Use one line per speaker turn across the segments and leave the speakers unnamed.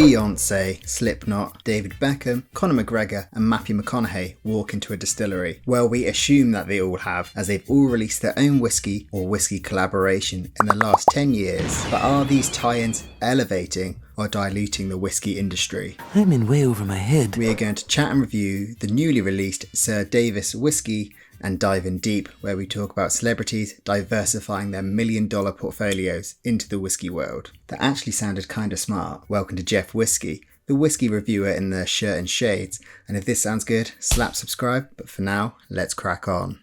Beyoncé, Slipknot, David Beckham, Conor McGregor and Matthew McConaughey walk into a distillery? Well, we assume that they all have, as they've all released their own whiskey or whiskey collaboration in the last 10 years. But are these tie-ins elevating or diluting the whiskey industry?
I'm in way over my head.
We are going to chat and review the newly released SirDavis Whisky and dive in deep, where we talk about celebrities diversifying their million-dollar portfolios into the whiskey world. That actually sounded kinda smart. Welcome to Jeff Whiskey, the whiskey reviewer in the shirt and shades. And if this sounds good, slap subscribe. But for now, let's crack on.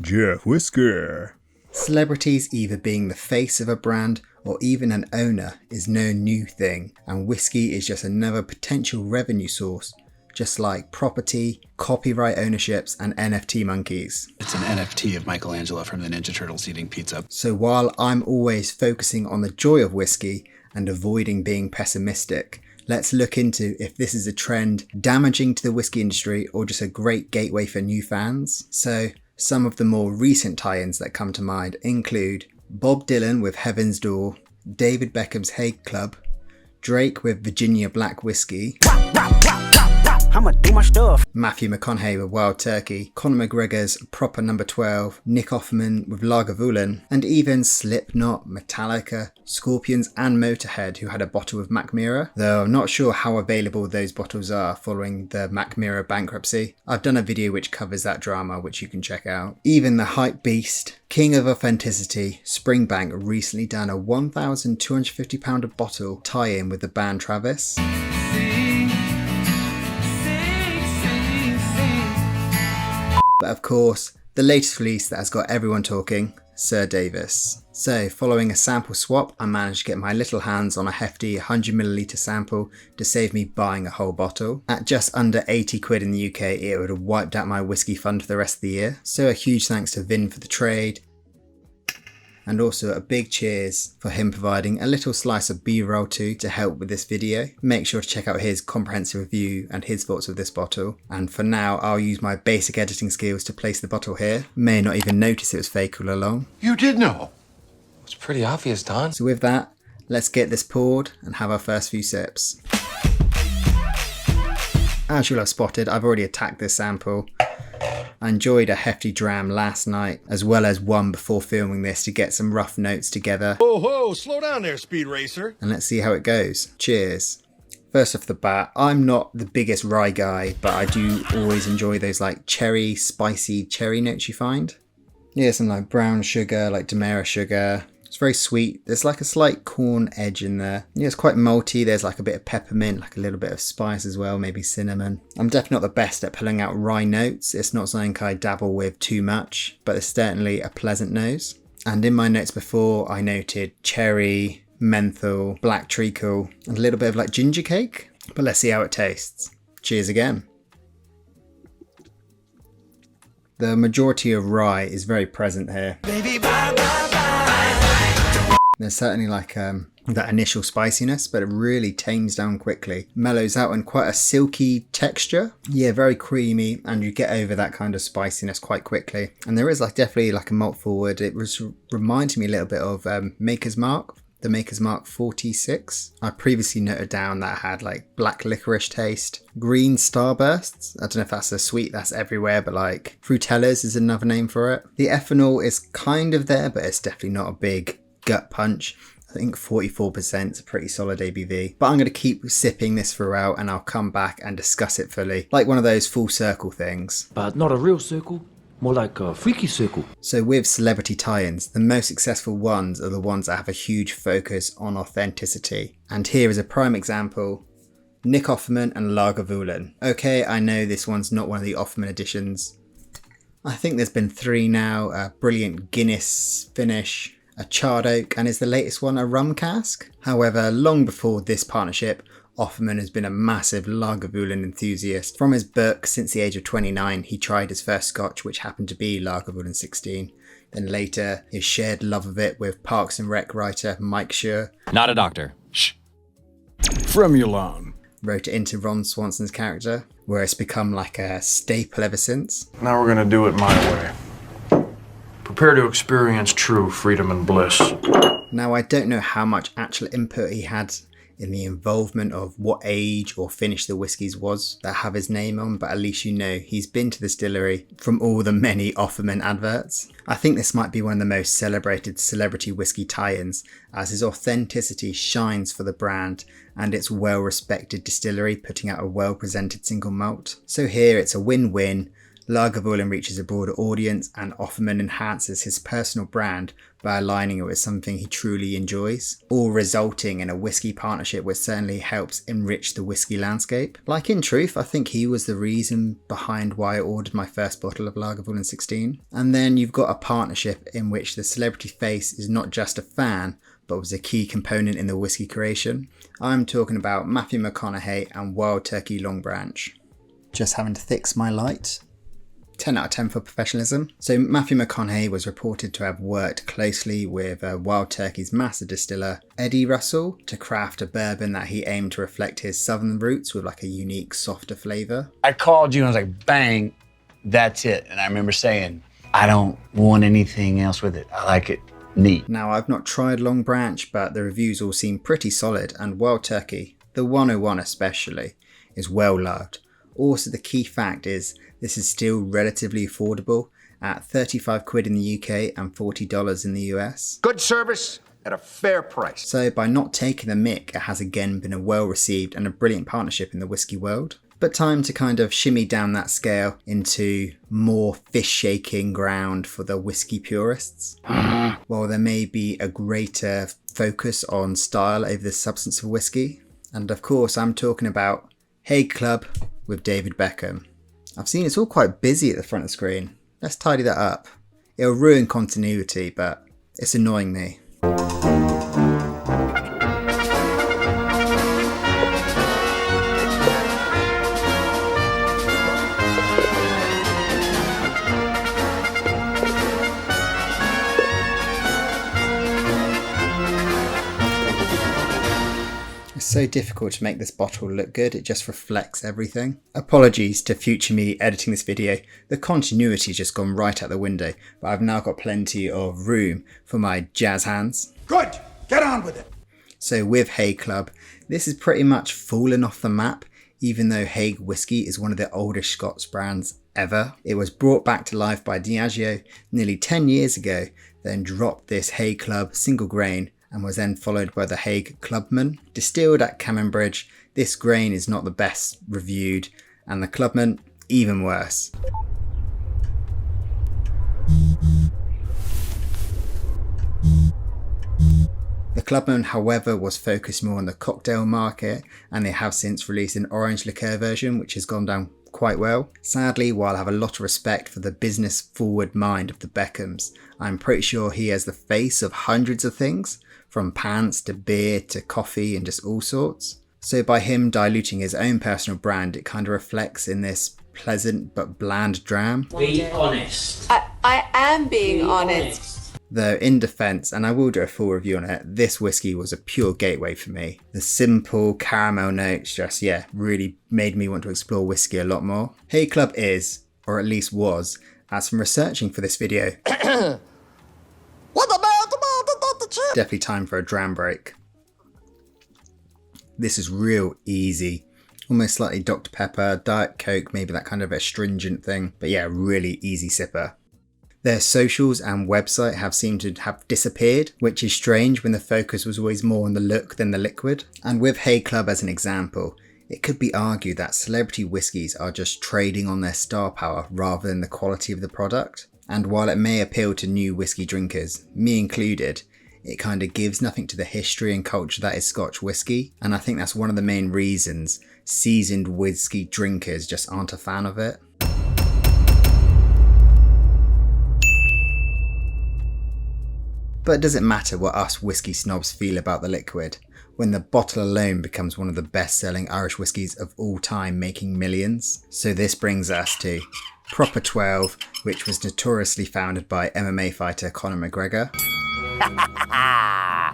Jeff Whiskey. Celebrities either being the face of a brand or even an owner is no new thing, and whiskey is just another potential revenue source, just like property, copyright ownerships and NFT monkeys.
It's an NFT of Michelangelo from the Ninja Turtles eating pizza.
So while I'm always focusing on the joy of whiskey and avoiding being pessimistic, let's look into if this is a trend damaging to the whiskey industry or just a great gateway for new fans. So some of the more recent tie-ins that come to mind include Bob Dylan with Heaven's Door, David Beckham's Haig Club, Drake with Virginia Black Whiskey,
I'ma do my stuff.
Matthew McConaughey with Wild Turkey, Conor McGregor's Proper Number 12, Nick Offerman with Lagavulin, and even Slipknot, Metallica, Scorpions and Motorhead, who had a bottle of Mac Mira, though I'm not sure how available those bottles are following the Mac Mira bankruptcy. I've done a video which covers that drama, which you can check out. Even the hype beast, king of authenticity, Springbank recently done a £1,250 a bottle tie-in with the band Travis. But of course, the latest release that has got everyone talking, SirDavis. So following a sample swap, I managed to get my little hands on a hefty 100ml sample to save me buying a whole bottle. At just under 80 quid in the UK, it would have wiped out my whiskey fund for the rest of the year. So a huge thanks to Vin for the trade. And also a big cheers for him providing a little slice of B-roll too to help with this video. Make sure to check out his comprehensive review and his thoughts of this bottle. And for now, I'll use my basic editing skills to place the bottle here. May not even notice it was fake all along.
You did know.
It's pretty obvious, Don.
So with that, let's get this poured and have our first few sips. As you'll have spotted, I've already attacked this sample. I enjoyed a hefty dram last night, as well as one before filming this to get some rough notes together.
Oh ho, slow down there, speed racer.
And let's see how it goes. Cheers. First off the bat, I'm not the biggest rye guy, but I do always enjoy those like cherry, spicy cherry notes you find. Yeah, some like brown sugar, like Demerara sugar. It's very sweet. There's like a slight corn edge in there. Yeah, it's quite malty. There's like a bit of peppermint, like a little bit of spice as well, maybe cinnamon. I'm definitely not the best at pulling out rye notes. It's not something I dabble with too much, but it's certainly a pleasant nose. And in my notes before, I noted cherry, menthol, black treacle, and a little bit of like ginger cake. But let's see how it tastes. Cheers again. The majority of rye is very present here.
Baby, bye, bye, bye.
There's certainly like that initial spiciness, but it really tames down quickly. Mellows out in quite a silky texture. Yeah, very creamy, and you get over that kind of spiciness quite quickly. And there is like definitely like a malt forward. It reminds me a little bit of Maker's Mark. The Maker's Mark 46. I previously noted down that it had like black licorice taste, green starbursts. I don't know if that's a sweet that's everywhere, but like frutellas is another name for it. The ethanol is kind of there, but it's definitely not a big gut punch. I think 44% is a pretty solid ABV, but I'm going to keep sipping this throughout and I'll come back and discuss it fully. Like one of those full circle things.
But not a real circle, more like a freaky circle.
So with celebrity tie-ins, the most successful ones are the ones that have a huge focus on authenticity. And here is a prime example. Nick Offerman and Lagavulin. Okay, I know this one's not one of the Offerman editions. I think there's been 3 now. A brilliant Guinness finish, a charred oak, and is the latest one a rum cask? However, long before this partnership, Offerman has been a massive Lagavulin enthusiast. From his book, since the age of 29, he tried his first scotch, which happened to be Lagavulin 16. Then later, his shared love of it with Parks and Rec writer Mike Schur.
Not a doctor. Shh.
Fremulon.
Wrote it into Ron Swanson's character, where it's become like a staple ever since.
Now we're gonna do it my way. Prepare to experience true freedom and bliss.
Now, I don't know how much actual input he had in the involvement of what age or finish the whiskies was that have his name on, but at least you know he's been to the distillery from all the many Offerman adverts. I think this might be one of the most celebrated celebrity whiskey tie-ins, as his authenticity shines for the brand and its well-respected distillery putting out a well-presented single malt. So here it's a win-win. Lagavulin reaches a broader audience and Offerman enhances his personal brand by aligning it with something he truly enjoys, all resulting in a whiskey partnership which certainly helps enrich the whiskey landscape. Like in truth, I think he was the reason behind why I ordered my first bottle of Lagavulin 16. And then you've got a partnership in which the celebrity face is not just a fan, but was a key component in the whiskey creation. I'm talking about Matthew McConaughey and Wild Turkey Longbranch. Just having to fix my light. 10 out of 10 for professionalism. So Matthew McConaughey was reported to have worked closely with Wild Turkey's master distiller Eddie Russell to craft a bourbon that he aimed to reflect his southern roots with like a unique softer flavour.
I called you and I was like, bang, that's it. And I remember saying, I don't want anything else with it. I like it neat.
Now I've not tried Longbranch, but the reviews all seem pretty solid, and Wild Turkey, the 101 especially, is well loved. Also the key fact is this is still relatively affordable at 35 quid in the UK and $40 in the US.
Good service at a fair price.
So by not taking the mick, it has again been a well received and a brilliant partnership in the whiskey world. But time to kind of shimmy down that scale into more fish shaking ground for the whiskey purists. While there may be a greater focus on style over the substance of whiskey. And of course I'm talking about Haig Club with David Beckham. I've seen it's all quite busy at the front of the screen. Let's tidy that up. It'll ruin continuity, but it's annoying me. It's so difficult to make this bottle look good, it just reflects everything. Apologies to future me editing this video, the continuity's just gone right out the window, but I've now got plenty of room for my jazz hands.
Good. Get on with it.
So with Haig Club, this has pretty much fallen off the map, even though Haig Whisky is one of the oldest Scots brands ever. It was brought back to life by Diageo nearly 10 years ago, then dropped this Haig Club single grain and was then followed by the Haig Clubman. Distilled at Cambridge, this grain is not the best reviewed, and the Clubman even worse. The Clubman, however, was focused more on the cocktail market, and they have since released an orange liqueur version which has gone down quite well. Sadly, while I have a lot of respect for the business forward mind of the Beckhams, I'm pretty sure he has the face of hundreds of things, from pants to beer to coffee and just all sorts. So by him diluting his own personal brand, it kind of reflects in this pleasant but bland dram.
Be honest.
I am being honest.
Though in defence, and I will do a full review on it, this whiskey was a pure gateway for me. The simple caramel notes just, really made me want to explore whiskey a lot more. Haig Club is, or at least was, as from researching for this video, definitely time for a dram break. This is real easy. Almost slightly Dr. Pepper, Diet Coke, maybe that kind of astringent thing. But yeah, really easy sipper. Their socials and website have seemed to have disappeared, which is strange when the focus was always more on the look than the liquid. And with Haig Club as an example, it could be argued that celebrity whiskies are just trading on their star power rather than the quality of the product. And while it may appeal to new whiskey drinkers, me included, it kind of gives nothing to the history and culture that is Scotch whiskey, and I think that's one of the main reasons seasoned whiskey drinkers just aren't a fan of it. But does it matter what us whiskey snobs feel about the liquid, when the bottle alone becomes one of the best selling Irish whiskies of all time, making millions? So this brings us to Proper 12, which was notoriously founded by MMA fighter Conor McGregor.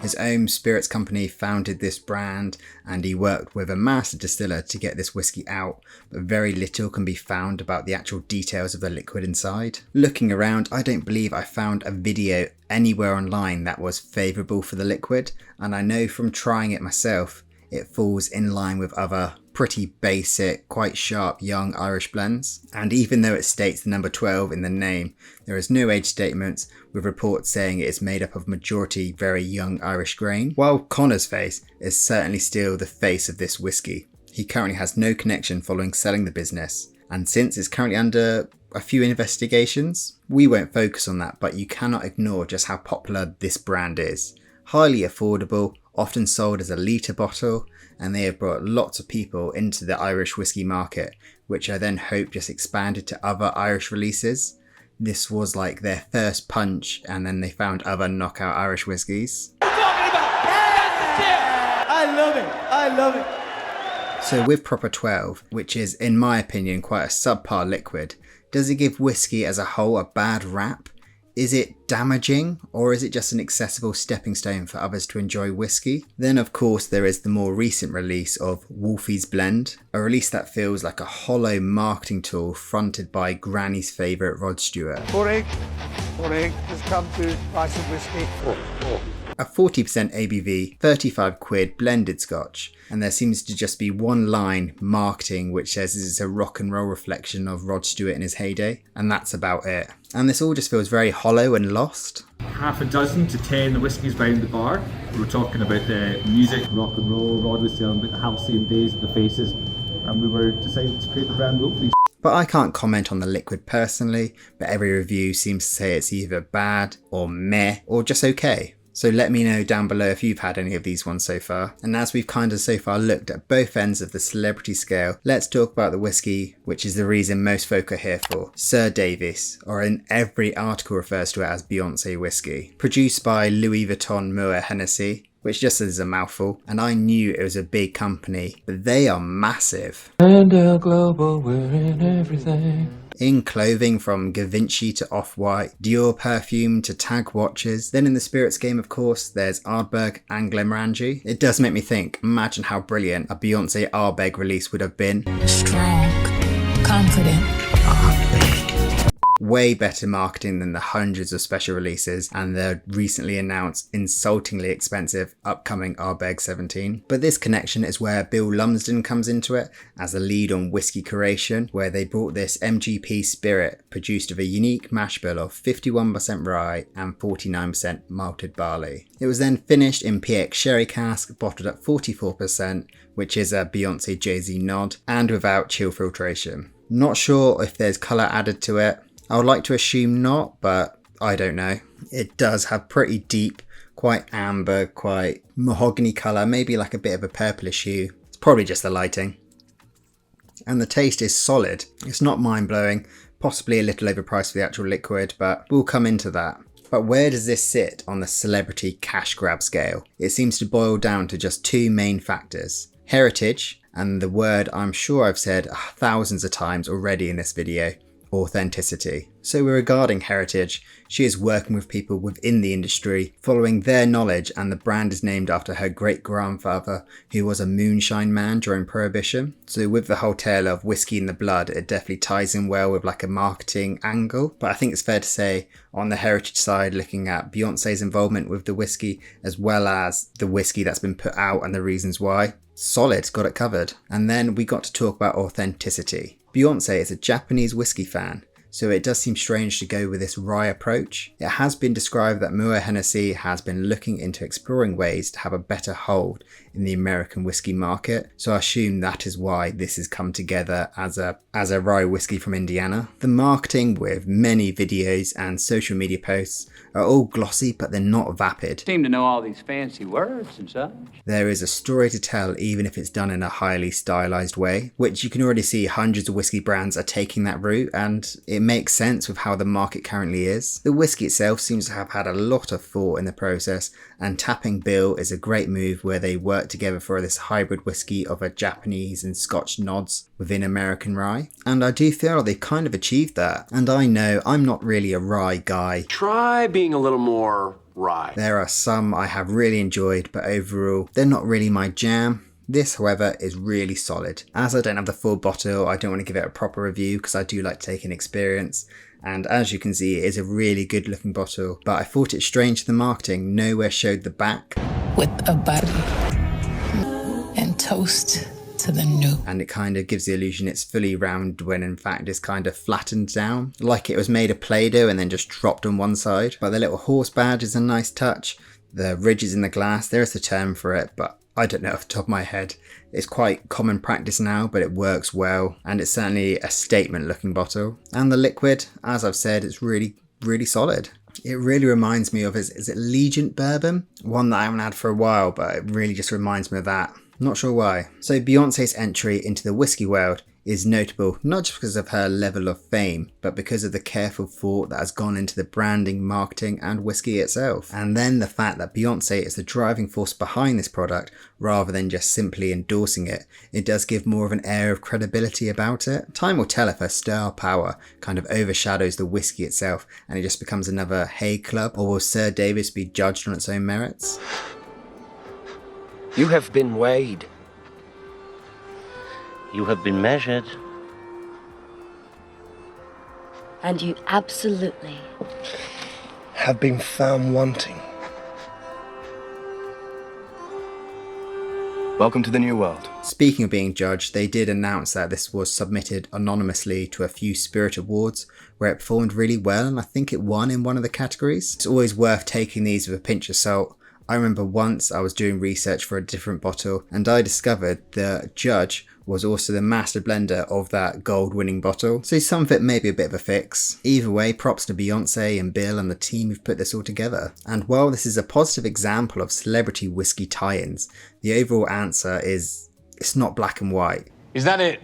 His own spirits company founded this brand, and he worked with a master distiller to get this whiskey out, but very little can be found about the actual details of the liquid inside. Looking around, I don't believe I found a video anywhere online that was favourable for the liquid, and I know from trying it myself, it falls in line with other pretty basic, quite sharp young Irish blends. And even though it states the number 12 in the name, there is no age statements, with reports saying it is made up of majority very young Irish grain. While Connor's face is certainly still the face of this whisky, he currently has no connection following selling the business, and since it's currently under a few investigations, we won't focus on that, but you cannot ignore just how popular this brand is. Highly affordable, often sold as a litre bottle, and they have brought lots of people into the Irish whisky market, which I then hope just expanded to other Irish releases. This was like their first punch, and then they found other knockout Irish whiskies.
I love it.
So with Proper 12, which is in my opinion quite a subpar liquid, does it give whiskey as a whole a bad rap? Is it damaging, or is it just an accessible stepping stone for others to enjoy whiskey? Then of course there is the more recent release of Wolfie's Blend, a release that feels like a hollow marketing tool fronted by Granny's favourite Rod Stewart.
Haig has come to buy some whiskey.
A 40% ABV, 35 quid blended scotch, and there seems to just be one line marketing which says it's a rock and roll reflection of Rod Stewart in his heyday, and that's about it. And this all just feels very hollow and lost.
Half a dozen to 10 whiskies round the bar. We were talking about the music, rock and roll. Rod was telling about the halcyon days of the faces, and we were decided to create the brand Wolfies.
But I can't comment on the liquid personally, but every review seems to say it's either bad or meh or just okay. So let me know down below if you've had any of these ones so far. And as we've kind of so far looked at both ends of the celebrity scale, let's talk about the whiskey, which is the reason most folk are here for. SirDavis, or in every article refers to it as Beyoncé Whisky. Produced by Louis Vuitton Moët Hennessy, which just is a mouthful, and I knew it was a big company, but they are massive.
Handel Global, we're in everything.
In clothing from Givenchy to Off-White, Dior perfume to Tag watches. Then in the spirits game, of course, there's rdbeg and Glenmorangie. It does make me think, imagine how brilliant a Beyoncé rdbeg release would have been.
Strong, confident.
Way better marketing than the hundreds of special releases and the recently announced insultingly expensive upcoming rdbeg 17. But this connection is where Bill Lumsden comes into it as the lead on whiskey curation, where they brought this MGP spirit produced of a unique mash bill of 51% rye and 49% malted barley. It was then finished in PX sherry cask, bottled at 44%, which is a Beyoncé Jay-Z nod, and without chill filtration. Not sure if there's colour added to it. I would like to assume not, but I don't know. It does have pretty deep, quite amber, quite mahogany colour, maybe like a bit of a purplish hue. It's probably just the lighting. And the taste is solid. It's not mind-blowing, possibly a little overpriced for the actual liquid, but we'll come into that. But where does this sit on the celebrity cash grab scale? It seems to boil down to just two main factors. Heritage, and the word I'm sure I've said thousands of times already in this video, authenticity. So regarding heritage, she is working with people within the industry, following their knowledge, and the brand is named after her great grandfather, who was a moonshine man during Prohibition. So with the whole tale of whiskey in the blood, it definitely ties in well with like a marketing angle. But I think it's fair to say on the heritage side, looking at Beyonce's involvement with the whiskey, as well as the whiskey that's been put out and the reasons why, solid, got it covered. And then we got to talk about authenticity. Beyoncé is a Japanese whiskey fan, so it does seem strange to go with this rye approach. It has been described that Moët Hennessy has been looking into exploring ways to have a better hold in the American whiskey market, so I assume that is why this has come together as a rye whiskey from Indiana. The marketing, with many videos and social media posts, are all glossy, but they're not vapid.
Seem to know all these fancy words and such.
There is a story to tell, even if it's done in a highly stylized way, which you can already see hundreds of whiskey brands are taking that route, and it makes sense with how the market currently is. The whiskey itself seems to have had a lot of thought in the process, and tapping Bill is a great move where they work together for this hybrid whiskey of a Japanese and Scotch nods within American rye. And I do feel like they've kind of achieved that. And I know I'm not really a rye guy.
Try being a little more rye.
There are some I have really enjoyed, but overall they're not really my jam. This, however, is really solid. As I don't have the full bottle, I don't want to give it a proper review because I do like to take an experience. And as you can see, it is a really good looking bottle, but I thought it strange the marketing nowhere showed the back.
With a body and toast to the new.
And it kind of gives the illusion it's fully round when in fact it's kind of flattened down, like it was made of Play-Doh and then just dropped on one side. But the little horse badge is a nice touch. The ridges in the glass, there's a term for it, but I don't know off the top of my head. It's quite common practice now, but it works well, and it's certainly a statement looking bottle. And the liquid, as I've said, it's really, really solid. It really reminds me of, is it Legent bourbon? One that I haven't had for a while, but it really just reminds me of that. Not sure why. So Beyoncé's entry into the whiskey world is notable not just because of her level of fame, but because of the careful thought that has gone into the branding, marketing and whiskey itself. And then the fact that Beyoncé is the driving force behind this product rather than just simply endorsing it, it does give more of an air of credibility about it. Time will tell if her star power kind of overshadows the whiskey itself and it just becomes another Haig club, or will SirDavis be judged on its own merits?
You have been weighed. You have been measured.
And you absolutely
have been found wanting. Welcome to the new world.
Speaking of being judged, they did announce that this was submitted anonymously to a few Spirit Awards where it performed really well, and I think it won in one of the categories. It's always worth taking these with a pinch of salt. I remember once I was doing research for a different bottle and I discovered the judge was also the master blender of that gold winning bottle. So some of it may be a bit of a fix. Either way, props to Beyoncé and Bill and the team who've put this all together. And while this is a positive example of celebrity whiskey tie-ins, the overall answer is it's not black and white.
Is that it?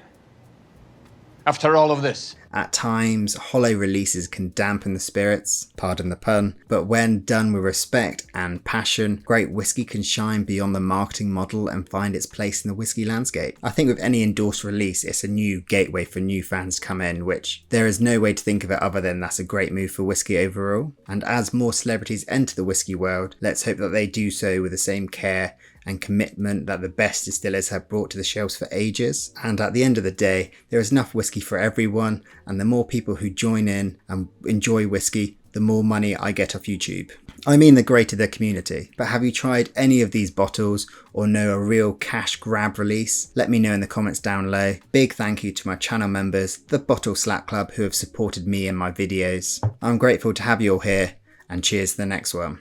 After all of this?
At times, hollow releases can dampen the spirits, pardon the pun, but when done with respect and passion, great whiskey can shine beyond the marketing model and find its place in the whiskey landscape. I think with any endorsed release, it's a new gateway for new fans to come in, which there is no way to think of it other than that's a great move for whiskey overall. And as more celebrities enter the whiskey world, let's hope that they do so with the same care and commitment that the best distillers have brought to the shelves for ages. And at the end of the day, there is enough whiskey for everyone, and the more people who join in and enjoy whiskey, the more money I get off YouTube. I mean the greater the community. But have you tried any of these bottles or know a real cash grab release? Let me know in the comments down below. Big thank you to my channel members, the Bottle Slap Club, who have supported me in my videos. I'm grateful to have you all here, and cheers to the next one.